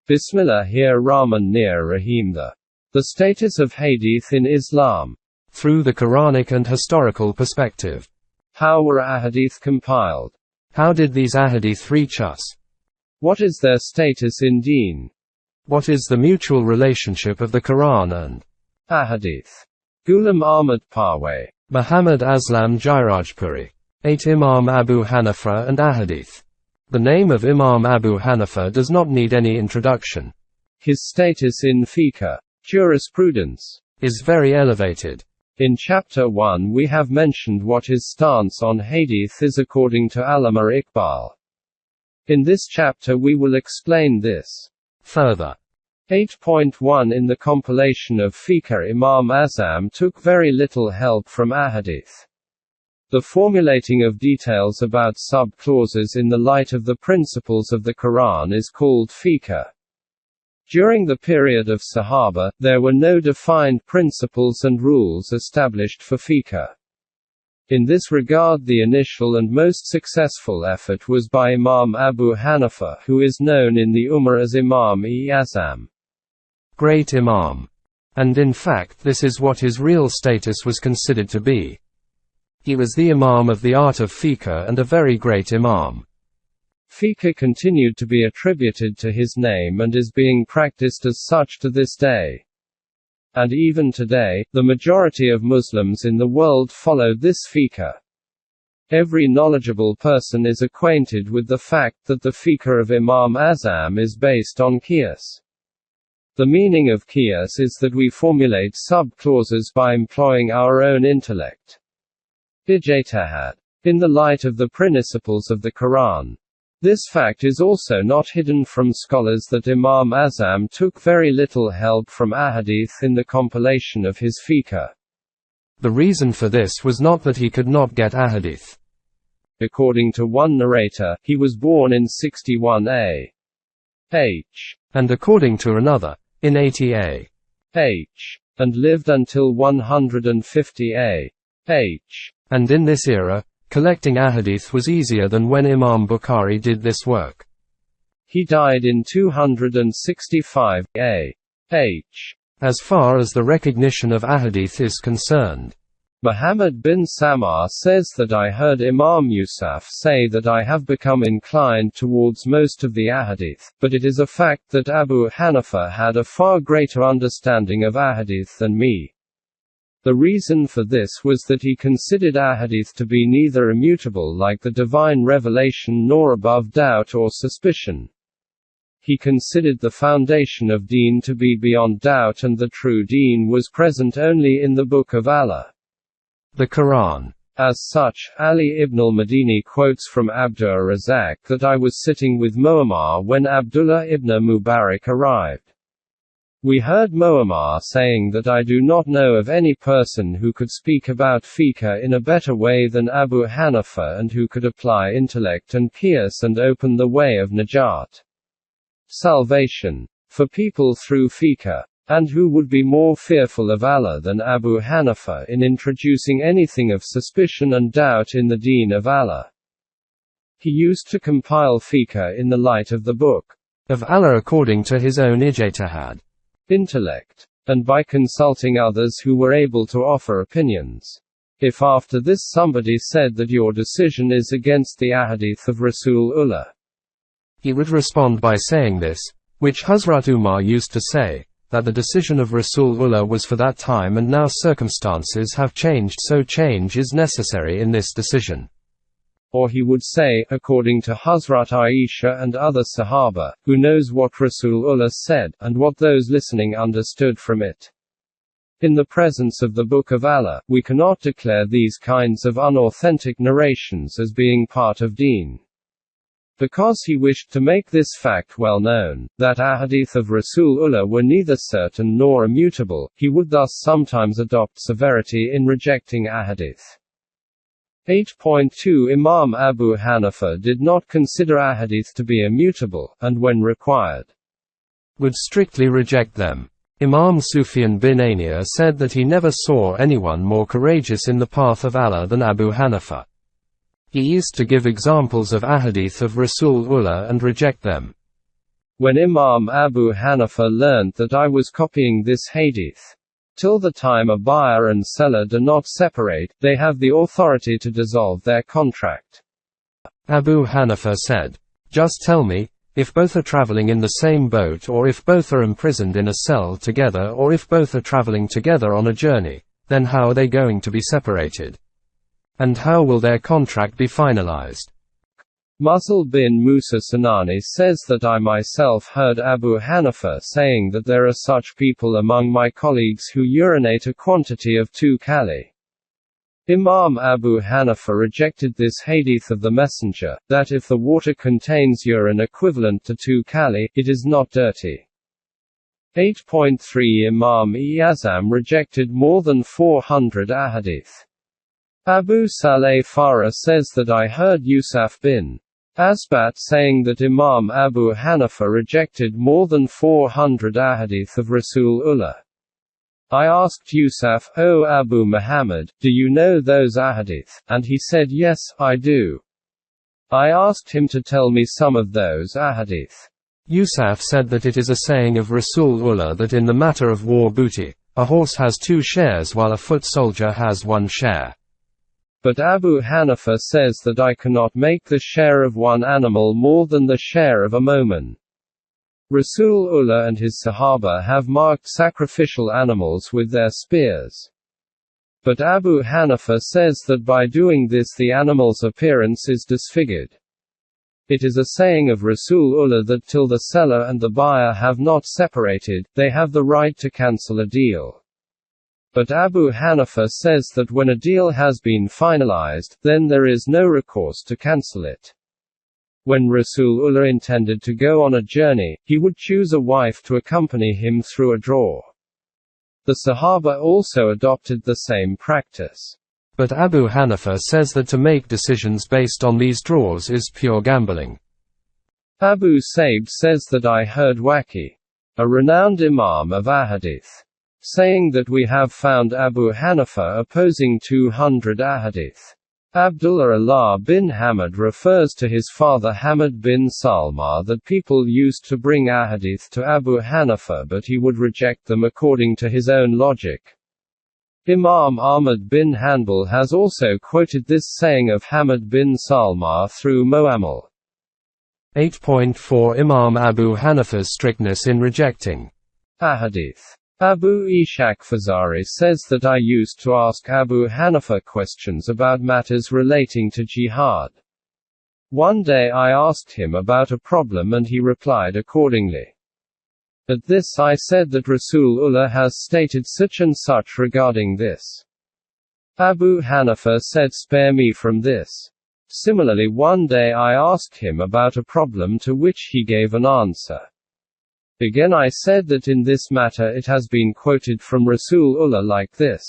Bismillahir-Rahman-Nir-Rahim. The status of Hadeeth in Islam. Through the Quranic and historical perspective. How were Ahadith compiled? How did these Ahadith reach us? What is their status in Deen? What is the mutual relationship of the Quran and Ahadith? Ghulam Ahmad Parwez. Muhammad Aslam Jairajpuri. 8 Imam Abu Hanifa and Ahadith. The name of Imam Abu Hanifa does not need any introduction. His status in fiqh, jurisprudence, is very elevated. In Chapter 1 we have mentioned what his stance on Hadeeth is according to Allama Iqbal. In this chapter we will explain this further. 8.1 In the compilation of fiqh, Imam Azam took very little help from Ahadith. The formulating of details about sub-clauses in the light of the principles of the Quran is called fiqh. During the period of Sahaba, there were no defined principles and rules established for fiqh. In this regard, the initial and most successful effort was by Imam Abu Hanifa, who is known in the Ummah as Imam-e-Azam, Great Imam. And in fact, this is what his real status was considered to be. He was the Imam of the art of fiqh and a very great Imam. Fiqh continued to be attributed to his name and is being practiced as such to this day. And even today, the majority of Muslims in the world follow this fiqh. Every knowledgeable person is acquainted with the fact that the fiqh of Imam Azam is based on qiyas. The meaning of qiyas is that we formulate sub-clauses by employing our own intellect. Ijtihad. In the light of the principles of the Quran. This fact is also not hidden from scholars that Imam Azam took very little help from Ahadith in the compilation of his fiqh. The reason for this was not that he could not get Ahadith. According to one narrator, he was born in 61 AH. And according to another, in 80 AH. And lived until 150 AH. And in this era, collecting Ahadith was easier than when Imam Bukhari did this work. He died in 265 AH. As far as the recognition of Ahadith is concerned, Muhammad bin Samar says that I heard Imam Yusuf say that I have become inclined towards most of the Ahadith, but it is a fact that Abu Hanifa had a far greater understanding of Ahadith than me. The reason for this was that he considered Ahadith to be neither immutable like the divine revelation nor above doubt or suspicion. He considered the foundation of Deen to be beyond doubt and the true Deen was present only in the Book of Allah, the Quran. As such, Ali ibn al-Madini quotes from Abdur Razak that I was sitting with Muammar when Abdullah ibn Mubarak arrived. We heard Muammar saying that I do not know of any person who could speak about fiqh in a better way than Abu Hanifa and who could apply intellect and qiyas and open the way of najat, salvation, for people through fiqh. And who would be more fearful of Allah than Abu Hanifa in introducing anything of suspicion and doubt in the deen of Allah? He used to compile fiqh in the light of the Book of Allah according to his own ijtihad, intellect, and by consulting others who were able to offer opinions. If after this somebody said that your decision is against the ahadith of Rasulullah, he would respond by saying this, which Hazrat Umar used to say, that the decision of Rasulullah was for that time and now circumstances have changed, so change is necessary in this decision. Or he would say, according to Hazrat Aisha and other Sahaba, who knows what Rasulullah said, and what those listening understood from it. In the presence of the Book of Allah, we cannot declare these kinds of unauthentic narrations as being part of Deen. Because he wished to make this fact well known, that ahadith of Rasulullah were neither certain nor immutable, he would thus sometimes adopt severity in rejecting ahadith. 8.2 Imam Abu Hanifa did not consider ahadith to be immutable, and when required, would strictly reject them. Imam Sufyan bin Ayniyah said that he never saw anyone more courageous in the path of Allah than Abu Hanifa. He used to give examples of ahadith of Rasulullah and reject them. When Imam Abu Hanifa learned that I was copying this hadith, till the time a buyer and seller do not separate, they have the authority to dissolve their contract. Abu Hanifa said, "Just tell me, if both are traveling in the same boat, or if both are imprisoned in a cell together, or if both are traveling together on a journey, then how are they going to be separated? And how will their contract be finalized?" Muzzal bin Musa Sanani says that I myself heard Abu Hanifa saying that there are such people among my colleagues who urinate a quantity of 2 kali. Imam Abu Hanifa rejected this hadith of the Messenger, that if the water contains urine equivalent to 2 kali, it is not dirty. 8.3 Imam Azam rejected more than 400 ahadith. Abu Saleh Farah says that I heard Yusuf bin Asbat saying that Imam Abu Hanifa rejected more than 400 ahadith of Rasulullah. I asked Yusuf, "O Abu Muhammad, do you know those ahadith?" And he said, "Yes, I do." I asked him to tell me some of those ahadith. Yusuf said that it is a saying of Rasulullah that in the matter of war booty, a horse has 2 shares while a foot soldier has 1 share. But Abu Hanifa says that I cannot make the share of one animal more than the share of a momin. Rasulullah and his Sahaba have marked sacrificial animals with their spears. But Abu Hanifa says that by doing this the animal's appearance is disfigured. It is a saying of Rasulullah that till the seller and the buyer have not separated, they have the right to cancel a deal. But Abu Hanifa says that when a deal has been finalized, then there is no recourse to cancel it. When Rasulullah intended to go on a journey, he would choose a wife to accompany him through a draw. The Sahaba also adopted the same practice. But Abu Hanifa says that to make decisions based on these draws is pure gambling. Abu Saib says that I heard Waki, a renowned Imam of Ahadith, saying that we have found Abu Hanifa opposing 200 ahadith. Abdullah Allah bin Hamad refers to his father Hamad bin Salma that people used to bring ahadith to Abu Hanifa but he would reject them according to his own logic. Imam Ahmad bin Hanbal has also quoted this saying of Hamad bin Salma through Mu'ammal. 8.4 Imam Abu Hanifa's strictness in rejecting ahadith. Abu Ishaq Fazari says that I used to ask Abu Hanifa questions about matters relating to jihad. One day I asked him about a problem and he replied accordingly. At this I said that Rasulullah has stated such and such regarding this. Abu Hanifa said, "Spare me from this." Similarly, one day I asked him about a problem to which he gave an answer. Again I said that in this matter it has been quoted from Rasulullah like this.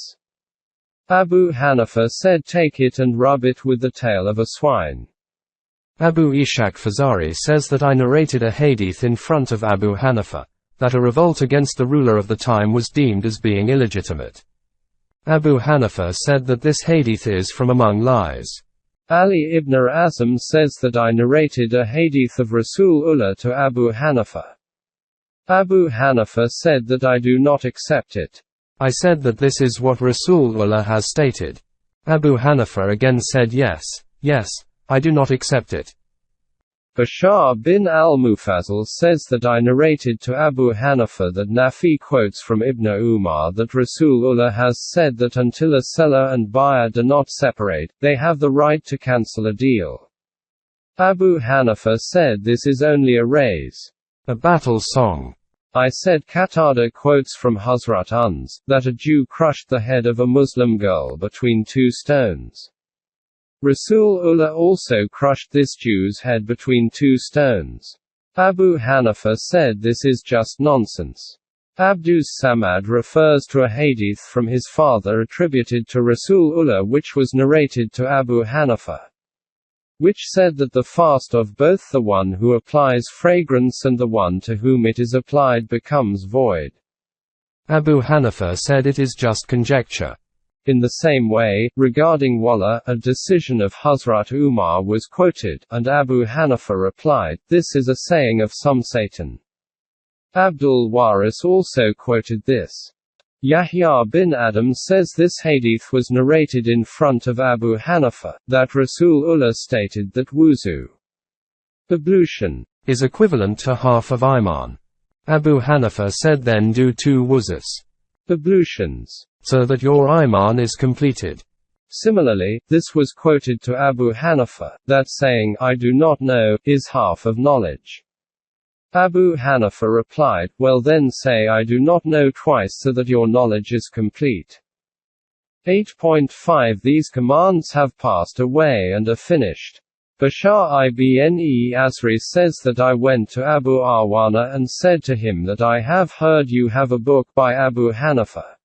Abu Hanifa said, "Take it and rub it with the tail of a swine." Abu Ishaq Fazari says that I narrated a hadith in front of Abu Hanifa, that a revolt against the ruler of the time was deemed as being illegitimate. Abu Hanifa said that this hadith is from among lies. Ali ibn Azm says that I narrated a hadith of Rasulullah to Abu Hanifa. Abu Hanifa said that I do not accept it. I said that this is what Rasulullah has stated. Abu Hanifa again said yes, I do not accept it. Bashar bin al-Mufazzal says that I narrated to Abu Hanifa that Nafi quotes from Ibn Umar that Rasulullah has said that until a seller and buyer do not separate, they have the right to cancel a deal. Abu Hanifa said this is only a raise. A battle song. I said Qatada quotes from Hazrat Uns, that a Jew crushed the head of a Muslim girl between 2 stones. Rasulullah also crushed this Jew's head between 2 stones. Abu Hanifa said this is just nonsense. Abdus Samad refers to a hadith from his father attributed to Rasulullah which was narrated to Abu Hanifa, which said that the fast of both the one who applies fragrance and the one to whom it is applied becomes void. Abu Hanifa said it is just conjecture. In the same way, regarding Wala, a decision of Hazrat Umar was quoted, and Abu Hanifa replied, "This is a saying of some Satan." Abdul Waris also quoted this. Yahya bin Adam says this hadith was narrated in front of Abu Hanifa, that Rasulullah stated that wuzu, ablution, is equivalent to half of Iman. Abu Hanifa said then do 2 wuzus, ablutions, so that your Iman is completed. Similarly, this was quoted to Abu Hanifa, that saying, I do not know, is half of knowledge. Abu Hanifa replied, well then say I do not know twice so that your knowledge is complete. 8.5 These commands have passed away and are finished. Bashar ibn Asri says that I went to Abu Awana and said to him that I have heard you have a book by Abu Hanifa.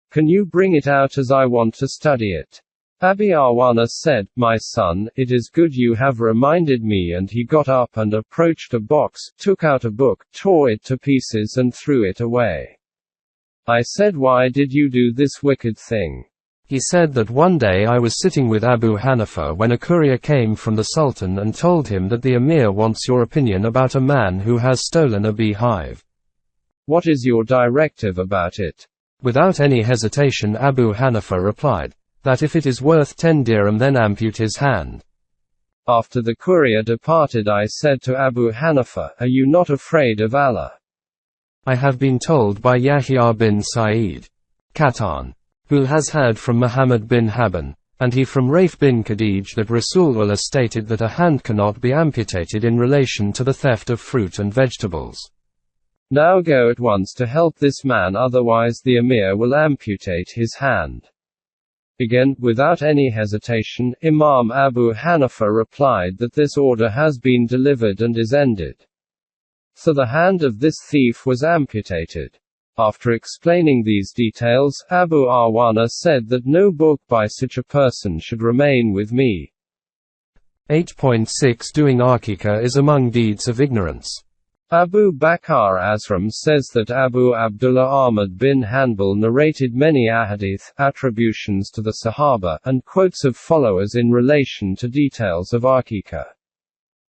Can you bring it out as I want to study it? Abu Awana said, my son, it is good you have reminded me, and he got up and approached a box, took out a book, tore it to pieces and threw it away. I said, why did you do this wicked thing? He said that one day I was sitting with Abu Hanifa when a courier came from the Sultan and told him that the Emir wants your opinion about a man who has stolen a beehive. What is your directive about it? Without any hesitation Abu Hanifa replied, that if it is worth 10 dirham then ampute his hand. After the courier departed I said to Abu Hanifa, are you not afraid of Allah? I have been told by Yahya bin Sa'id Qattan, who has heard from Muhammad bin Habban, and he from Raif bin Khadij that Rasulullah stated that a hand cannot be amputated in relation to the theft of fruit and vegetables. Now go at once to help this man, otherwise the Emir will amputate his hand. Again, without any hesitation, Imam Abu Hanifa replied that this order has been delivered and is ended. So the hand of this thief was amputated. After explaining these details, Abu Awana said that no book by such a person should remain with me. 8.6 Doing Aqiqah is among deeds of ignorance. Abu Bakr Azram says that Abu Abdullah Ahmad bin Hanbal narrated many ahadith, attributions to the Sahaba, and quotes of followers in relation to details of Aqiqah.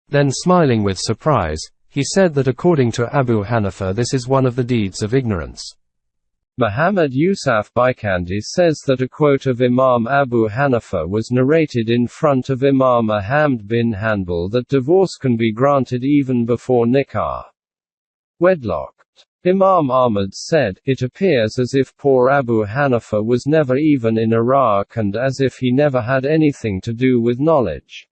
Then smiling with surprise, he said that according to Abu Hanifa this is one of the deeds of ignorance. Muhammad Yusuf Bikandi says that a quote of Imam Abu Hanifa was narrated in front of Imam Ahmad bin Hanbal that divorce can be granted even before nikah, wedlocked. Imam Ahmad said, it appears as if poor Abu Hanifa was never even in Iraq and as if he never had anything to do with knowledge.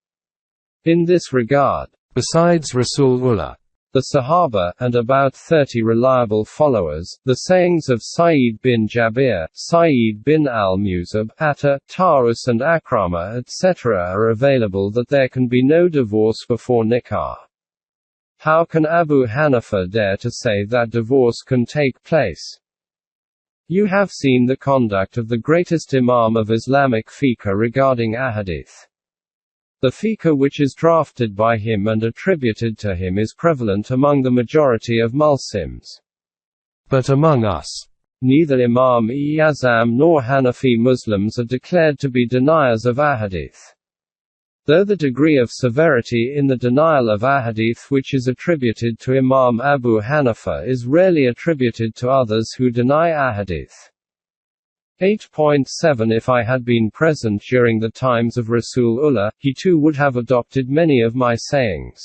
In this regard, besides Rasulullah, the Sahaba, and about 30 reliable followers, the sayings of Sa'id bin Jabir, Sa'id bin al-Musab, Atta, Tarus and Akrama etc. are available that there can be no divorce before nikah. How can Abu Hanifa dare to say that divorce can take place? You have seen the conduct of the greatest Imam of Islamic fiqh regarding ahadith. The fiqh which is drafted by him and attributed to him is prevalent among the majority of Muslims. But among us, neither Imam-e-Azam nor Hanafi Muslims are declared to be deniers of ahadith. Though the degree of severity in the denial of ahadith which is attributed to Imam Abu Hanifa is rarely attributed to others who deny ahadith. 8.7 If I had been present during the times of Rasulullah, he too would have adopted many of my sayings.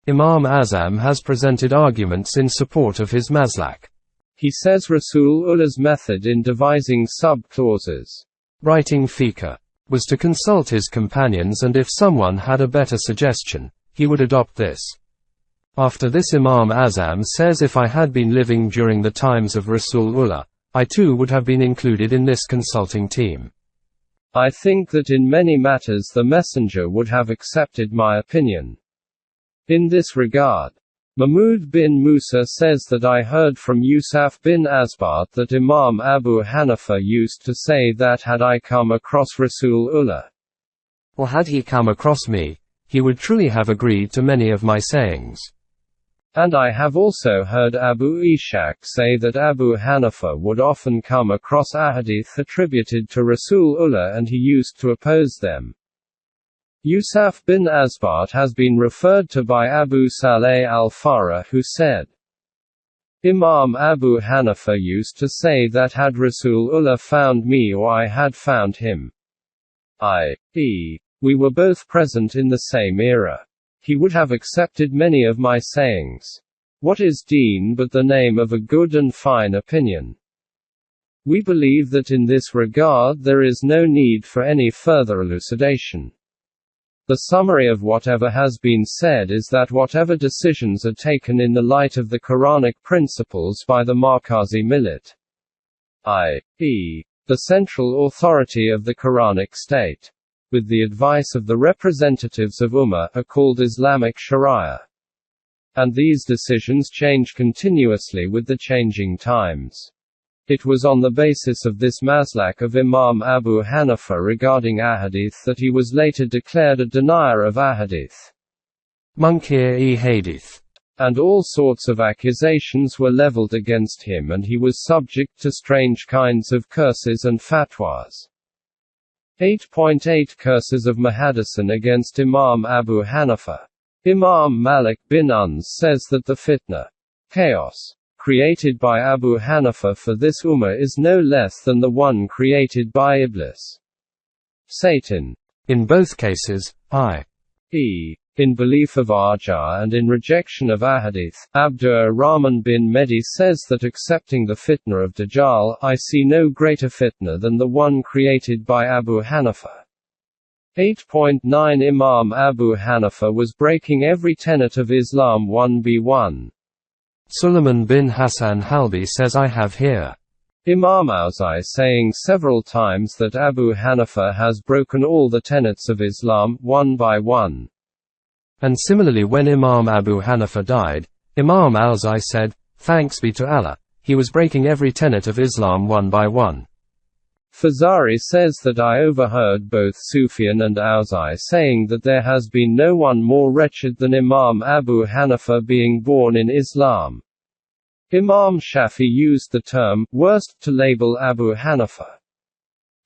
Imam Azam has presented arguments in support of his maslak. He says Rasulullah's method in devising sub-clauses, writing fiqh, was to consult his companions, and if someone had a better suggestion, he would adopt this. After this Imam Azam says if I had been living during the times of Rasulullah, I too would have been included in this consulting team. I think that in many matters the messenger would have accepted my opinion. In this regard, Mahmud bin Musa says that I heard from Yusuf bin Asbat that Imam Abu Hanifa used to say that had I come across Rasulullah, or had he come across me, he would truly have agreed to many of my sayings. And I have also heard Abu Ishaq say that Abu Hanifa would often come across ahadith attributed to Rasulullah and he used to oppose them. Yusuf bin Asbat has been referred to by Abu Saleh al-Farah who said, Imam Abu Hanifa used to say that had Rasulullah found me or I had found him, i.e., we were both present in the same era, he would have accepted many of my sayings. What is deen but the name of a good and fine opinion? We believe that in this regard there is no need for any further elucidation. The summary of whatever has been said is that whatever decisions are taken in the light of the Quranic principles by the Markazi Millet, i.e., the central authority of the Quranic state, with the advice of the representatives of Ummah, are called Islamic Sharia. And these decisions change continuously with the changing times. It was on the basis of this maslak of Imam Abu Hanifa regarding Hadeeth that he was later declared a denier of Hadeeth. Munkir-e Hadeeth. And all sorts of accusations were leveled against him, and he was subject to strange kinds of curses and fatwas. 8.8 Curses of Muhaddisin against Imam Abu Hanifa. Imam Malik bin Uns says that the fitna, chaos, created by Abu Hanifa for this ummah is no less than the one created by Iblis, Satan. In both cases, i.e., in belief of Arja and in rejection of Hadeeth, Abdur Rahman bin Mehdi says that accepting the fitna of Dajjal, I see no greater fitna than the one created by Abu Hanifa. 8.9 Imam Abu Hanifa was breaking every tenet of Islam 1b1. Suleiman bin Hassan Halbi says I have here Imam Auza'i saying several times that Abu Hanifa has broken all the tenets of Islam, one by one. And similarly, when Imam Abu Hanifa died, Imam Auza'i said, thanks be to Allah, he was breaking every tenet of Islam one by one. Fazari says that I overheard both Sufyan and Auza'i saying that there has been no one more wretched than Imam Abu Hanifa being born in Islam. Imam Shafi used the term worst to label Abu Hanifa.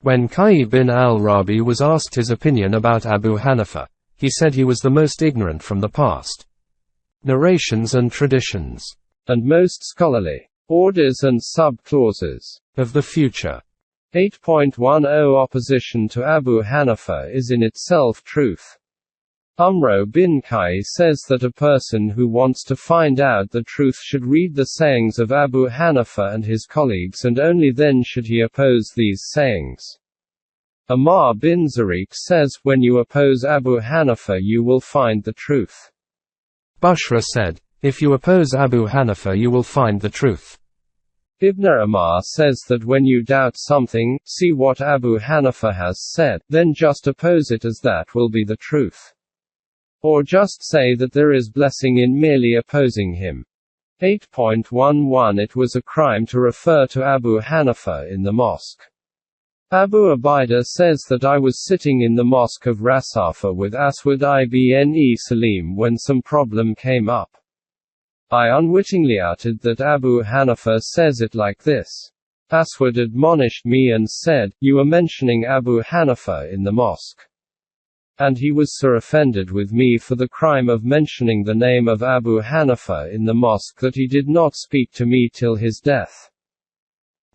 When Qayy bin al-Rabi was asked his opinion about Abu Hanifa, he said he was the most ignorant from the past narrations and traditions, and most scholarly orders and sub-clauses of the future. 8.10 Opposition to Abu Hanifa is in itself truth. Umro bin Qayy says that a person who wants to find out the truth should read the sayings of Abu Hanifa and his colleagues, and only then should he oppose these sayings. Ammar bin Zariq says, when you oppose Abu Hanifa you will find the truth. Bushra said, if you oppose Abu Hanifa you will find the truth. Ibn Ammar says that when you doubt something, see what Abu Hanifa has said, then just oppose it as that will be the truth. Or just say that there is blessing in merely opposing him. 8.11 It was a crime to refer to Abu Hanifa in the mosque. Abu Ubaidah says that I was sitting in the mosque of Rasafa with Aswad ibn Salim when some problem came up. I unwittingly uttered that Abu Hanifa says it like this. Aswad admonished me and said, you are mentioning Abu Hanifa in the mosque. And he was so offended with me for the crime of mentioning the name of Abu Hanifa in the mosque that he did not speak to me till his death.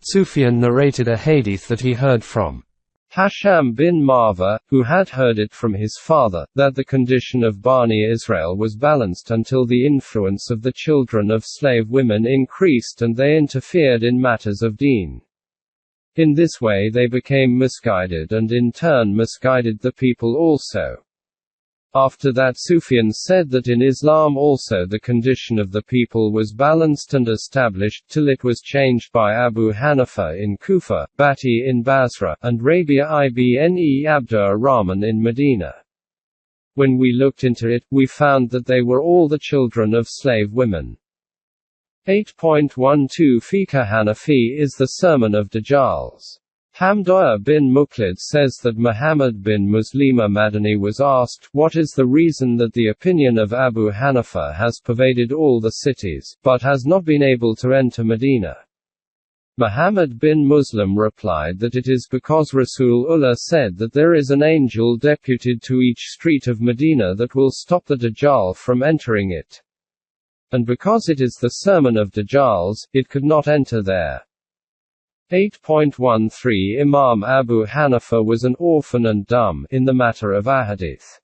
Sufyan narrated a hadith that he heard from Hasham bin Marwa, who had heard it from his father, that the condition of Bani Israel was balanced until the influence of the children of slave women increased and they interfered in matters of deen. In this way they became misguided and in turn misguided the people also. After that Sufyan said that in Islam also the condition of the people was balanced and established till it was changed by Abu Hanifa in Kufa, Bati in Basra, and Rabia ibn Abdur Rahman in Medina. When we looked into it, we found that they were all the children of slave women. 8.12 Fiqh Hanafi is the sermon of Dajjals. Hamdullah bin Muqlid says that Muhammad bin Muslima Madani was asked, what is the reason that the opinion of Abu Hanifa has pervaded all the cities, but has not been able to enter Medina? Muhammad bin Muslim replied that it is because Rasulullah said that there is an angel deputed to each street of Medina that will stop the Dajjal from entering it. and because it is the sermon of Dajjals, it could not enter there. 8.13 Imam Abu Hanifa was an orphan and dumb, in the matter of Ahadith.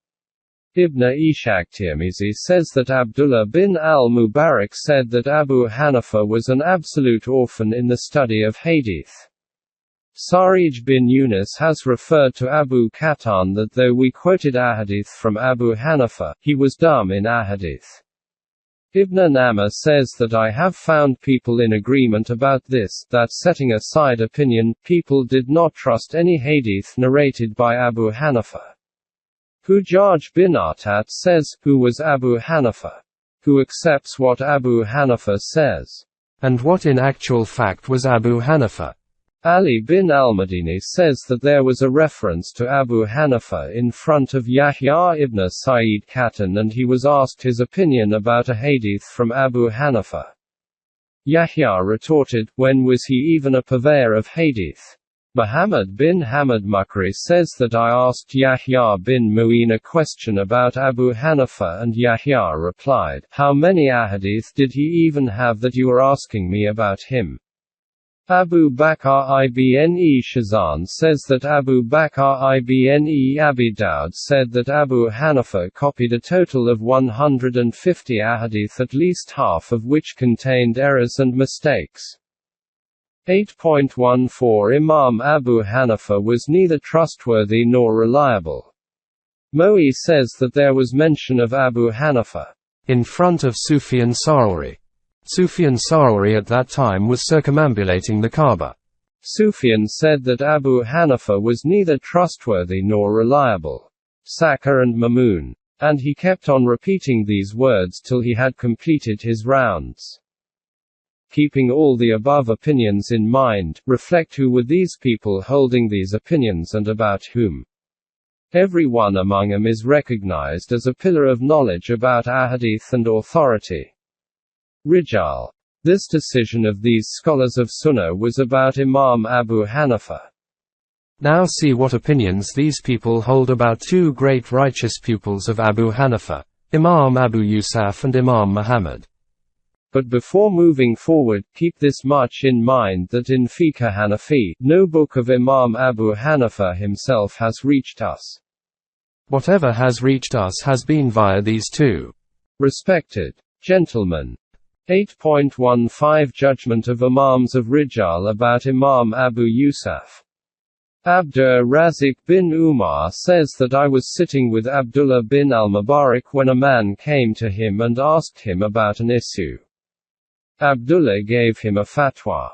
Ibn Ishaq Tirmizi says that Abdullah bin al-Mubarak said that Abu Hanifa was an absolute orphan in the study of Hadith. Sarij bin Yunus has referred to Abu Qatan that though we quoted Ahadith from Abu Hanifa, he was dumb in Ahadith. Ibn Nama says that I have found people in agreement about this, that setting aside opinion, people did not trust any hadith narrated by Abu Hanifa. Hujjaj bin Artat says, who was Abu Hanifa? Who accepts what Abu Hanifa says? And what in actual fact was Abu Hanifa? Ali bin al-Madini says that there was a reference to Abu Hanifa in front of Yahya ibn Sa'id Qatan and he was asked his opinion about a hadith from Abu Hanifa. Yahya retorted, when was he even a purveyor of hadith? Muhammad bin Hamad Mukri says that I asked Yahya bin Mu'in a question about Abu Hanifa and Yahya replied, how many ahadith did he even have that you are asking me about him? Abu Bakr ibn Shazan says that Abu Bakr ibn Abi Dawud said that Abu Hanifa copied a total of 150 ahadith, at least half of which contained errors and mistakes. 8.14 Imam Abu Hanifa was neither trustworthy nor reliable. Mo'i says that there was mention of Abu Hanifa in front of Sufyan Sawri. Sufyan Sawri at that time was circumambulating the Kaaba. Sufyan said that Abu Hanifa was neither trustworthy nor reliable. Saka and Mamun. And he kept on repeating these words till he had completed his rounds. Keeping all the above opinions in mind, reflect who were these people holding these opinions and about whom. Every one among them is recognized as a pillar of knowledge about ahadith and authority. Rijal. This decision of these scholars of Sunnah was about Imam Abu Hanifa. Now see what opinions these people hold about two great righteous pupils of Abu Hanifa, Imam Abu Yusuf and Imam Muhammad. But before moving forward, keep this much in mind that in Fiqh Hanafi, no book of Imam Abu Hanifa himself has reached us. Whatever has reached us has been via these two. Respected gentlemen. 8.15 Judgment of Imams of Rijal about Imam Abu Yusuf. Abdur Razik bin Umar says that I was sitting with Abdullah bin al-Mubarak when a man came to him and asked him about an issue. Abdullah gave him a fatwa.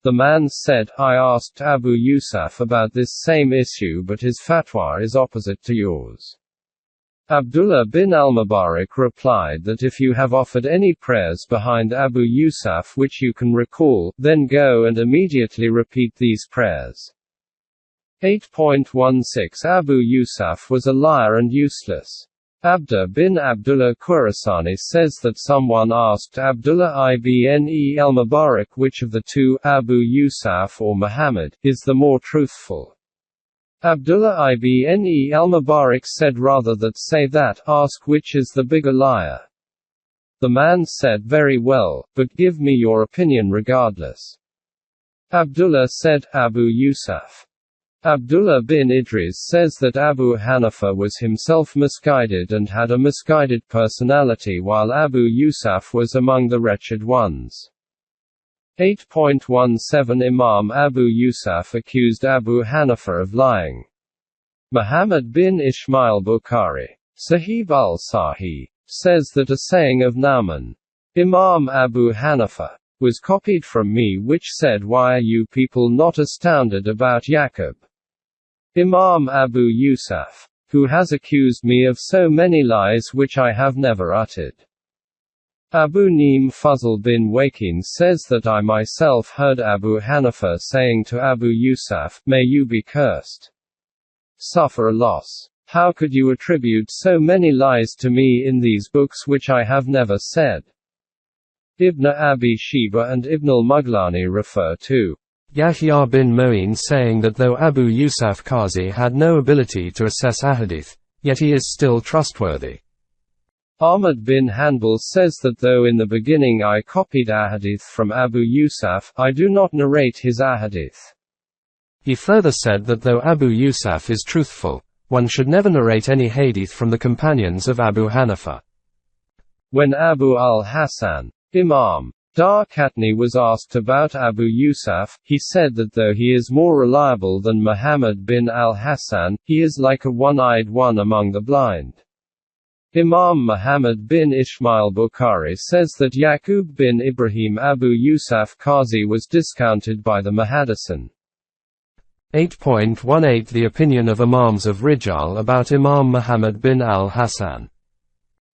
The man said, I asked Abu Yusuf about this same issue but his fatwa is opposite to yours. Abdullah bin al-Mubarak replied that if you have offered any prayers behind Abu Yusuf which you can recall, then go and immediately repeat these prayers. 8.16 Abu Yusuf was a liar and useless. Abda bin Abdullah Khurasani says that someone asked Abdullah ibn al-Mubarak which of the two, Abu Yusuf or Muhammad, is the more truthful. Abdullah ibn al-Mubarak said rather that say that, ask which is the bigger liar. The man said very well, but give me your opinion regardless. Abdullah said, Abu Yusuf. Abdullah bin Idris says that Abu Hanifa was himself misguided and had a misguided personality while Abu Yusuf was among the wretched ones. 8.17 Imam Abu Yusuf accused Abu Hanifa of lying. Muhammad bin Ismail Bukhari, Sahib al-Sahih, says that a saying of Naaman, Imam Abu Hanifa, was copied from me which said, why are you people not astounded about Yaqub? Imam Abu Yusuf, who has accused me of so many lies which I have never uttered. Abu Neem Fazl bin Waqin says that I myself heard Abu Hanifa saying to Abu Yusuf, may you be cursed. Suffer a loss. How could you attribute so many lies to me in these books which I have never said? Ibn Abi Shayba and Ibn al-Mughlani refer to Yahya bin Mu'in saying that though Abu Yusuf Qazi had no ability to assess ahadith, yet he is still trustworthy. Ahmad bin Hanbal says that though in the beginning I copied Ahadith from Abu Yusuf, I do not narrate his Ahadith. He further said that though Abu Yusuf is truthful, one should never narrate any hadith from the companions of Abu Hanifa. When Abu al-Hasan, Imam Dar-Qutni was asked about Abu Yusuf, he said that though he is more reliable than Muhammad bin al-Hasan, he is like a one-eyed one among the blind. Imam Muhammad bin Ismail Bukhari says that Yaqub bin Ibrahim Abu Yusuf Qazi was discounted by the Muhaddisin. 8.18 The opinion of Imams of Rijal about Imam Muhammad bin al-Hasan.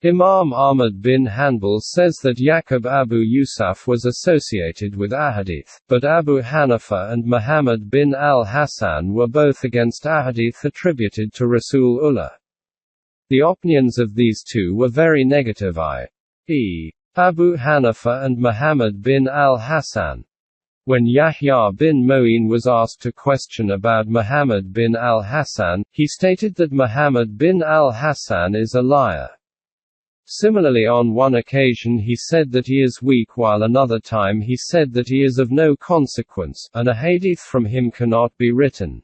Imam Ahmad bin Hanbal says that Yaqub Abu Yusuf was associated with Ahadith, but Abu Hanifa and Muhammad bin al-Hasan were both against Ahadith attributed to Rasulullah. The opinions of these two were very negative, i.e. Abu Hanifa and Muhammad bin al-Hasan. When Yahya bin Mo'in was asked a question about Muhammad bin al-Hasan, he stated that Muhammad bin al-Hasan is a liar. Similarly, on one occasion he said that he is weak, while another time he said that he is of no consequence, and a hadith from him cannot be written.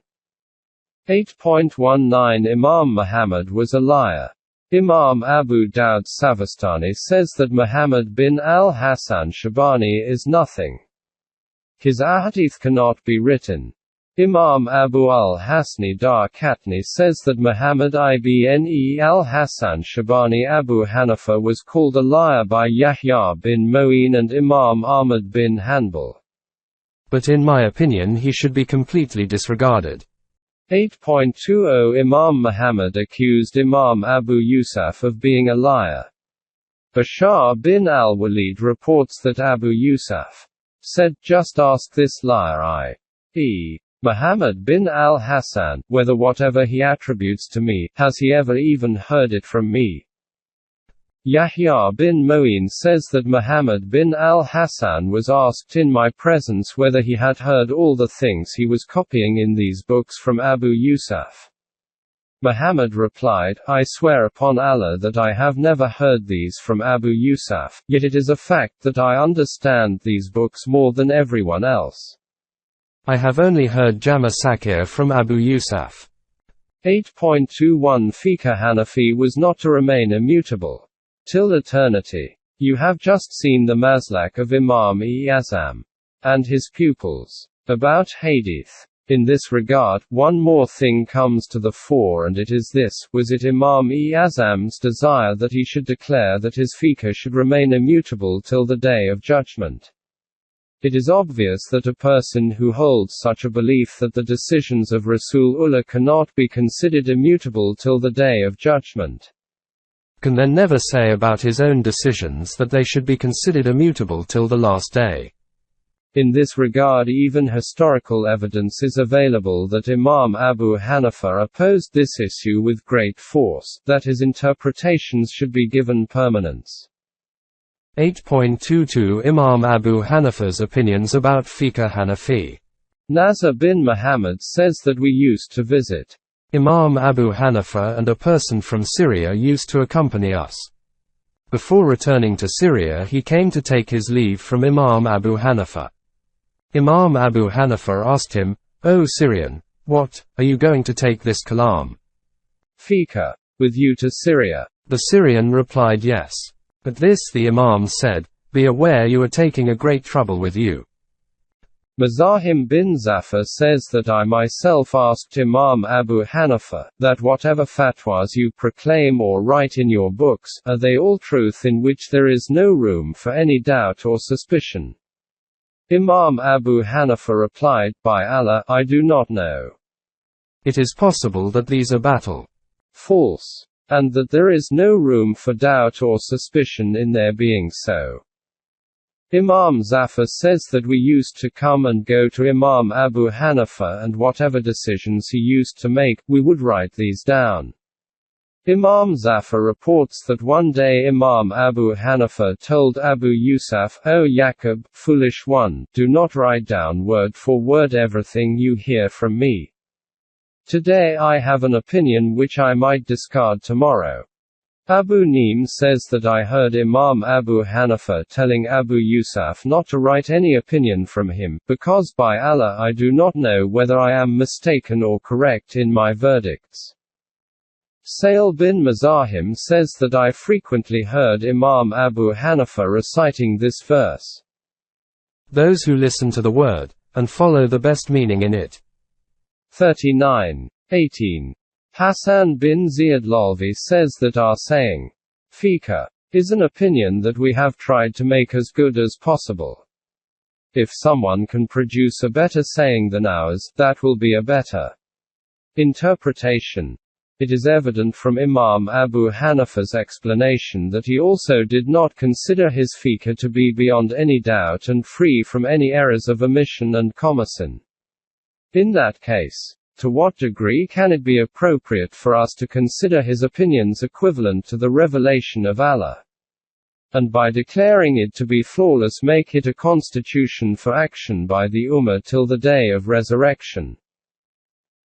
8.19 Imam Muhammad was a liar. Imam Abu Dawud Savastani says that Muhammad bin al-Hasan Shabani is nothing. His ahadith cannot be written. Imam Abu al-Hasni Dar-Qutni says that Muhammad ibn al-Hasan Shabani Abu Hanifa was called a liar by Yahya bin Mo'in and Imam Ahmad bin Hanbal. But in my opinion he should be completely disregarded. 8.20 Imam Muhammad accused Imam Abu Yusuf of being a liar. Bashar bin al-Walid reports that Abu Yusuf said, "Just ask this liar i.e. Muhammad bin al-Hasan, whether whatever he attributes to me, has he ever even heard it from me?" Yahya bin Mo'in says that Muhammad bin al-Hasan was asked in my presence whether he had heard all the things he was copying in these books from Abu Yusuf. Muhammad replied, "I swear upon Allah that I have never heard these from Abu Yusuf, yet it is a fact that I understand these books more than everyone else. I have only heard Jama Sakir from Abu Yusuf." 8.21 Fiqh Hanafi was not to remain immutable till eternity. You have just seen the Maslak of Imam-e-Azam and his pupils. About Hadeeth. In this regard, one more thing comes to the fore, and it is this: was it Imam-e-Azam's desire that he should declare that his fiqh should remain immutable till the Day of Judgment? It is obvious that a person who holds such a belief that the decisions of Rasulullah cannot be considered immutable till the Day of Judgment can then never say about his own decisions that they should be considered immutable till the last day. In this regard, even historical evidence is available that Imam Abu Hanifa opposed this issue with great force, that his interpretations should be given permanence. 8.22 Imam Abu Hanifa's opinions about Fiqh Hanafi. Nasr bin Muhammad says that we used to visit Imam Abu Hanifa, and a person from Syria used to accompany us. Before returning to Syria, he came to take his leave from Imam Abu Hanifa. Imam Abu Hanifa asked him, "O Syrian, what, are you going to take this kalam fiqh with you to Syria?" The Syrian replied yes. At this the Imam said, "Be aware you are taking a great trouble with you." Mazahim bin Zafar says that I myself asked Imam Abu Hanifa, that whatever fatwas you proclaim or write in your books, are they all truth in which there is no room for any doubt or suspicion? Imam Abu Hanifa replied, "By Allah, I do not know. It is possible that these are false, and that there is no room for doubt or suspicion in their being so." Imam Zafar says that we used to come and go to Imam Abu Hanifa, and whatever decisions he used to make, we would write these down. Imam Zafar reports that one day Imam Abu Hanifa told Abu Yusuf, "O Yaqub, foolish one, do not write down word for word everything you hear from me. Today I have an opinion which I might discard tomorrow. Abu Neem says that I heard Imam Abu Hanifa telling Abu Yusuf not to write any opinion from him, because by Allah I do not know whether I am mistaken or correct in my verdicts. Sa'il bin Mazahim says that I frequently heard Imam Abu Hanifa reciting this verse. Those who listen to the word, and follow the best meaning in it. 39:18. Hassan bin Ziyad Lalvi says that our saying, fiqh, is an opinion that we have tried to make as good as possible. If someone can produce a better saying than ours, that will be a better interpretation. It is evident from Imam Abu Hanifa's explanation that he also did not consider his fiqh to be beyond any doubt and free from any errors of omission and commission. In that case, to what degree can it be appropriate for us to consider his opinions equivalent to the revelation of Allah? And by declaring it to be flawless make it a constitution for action by the Ummah till the day of resurrection.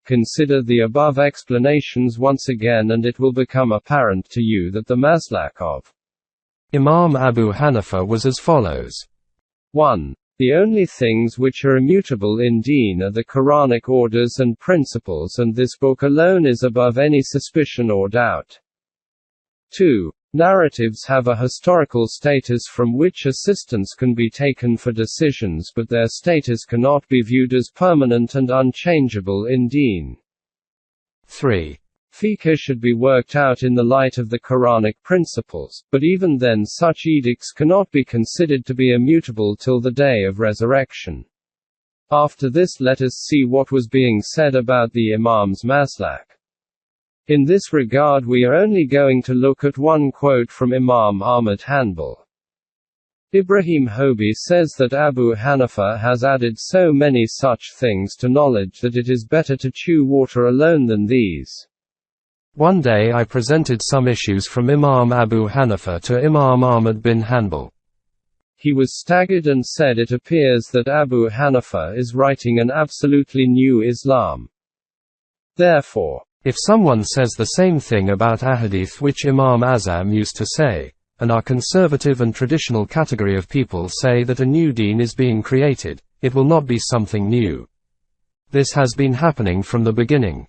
Consider the above explanations once again and it will become apparent to you that the maslak of Imam Abu Hanifa was as follows. 1. The only things which are immutable in deen are the Quranic orders and principles, and this book alone is above any suspicion or doubt. 2. Narratives have a historical status from which assistance can be taken for decisions, but their status cannot be viewed as permanent and unchangeable in deen. 3. Fiqh should be worked out in the light of the Quranic principles, but even then such edicts cannot be considered to be immutable till the day of resurrection. After this let us see what was being said about the Imam's maslak. In this regard we are only going to look at one quote from Imam Ahmad Hanbal. Ibrahim Hobi says that Abu Hanifa has added so many such things to knowledge that it is better to chew water alone than these. One day I presented some issues from Imam Abu Hanifa to Imam Ahmad bin Hanbal. He was staggered and said it appears that Abu Hanifa is writing an absolutely new Islam. Therefore, if someone says the same thing about Hadeeth which Imam Azam used to say, and our conservative and traditional category of people say that a new deen is being created, it will not be something new. This has been happening from the beginning.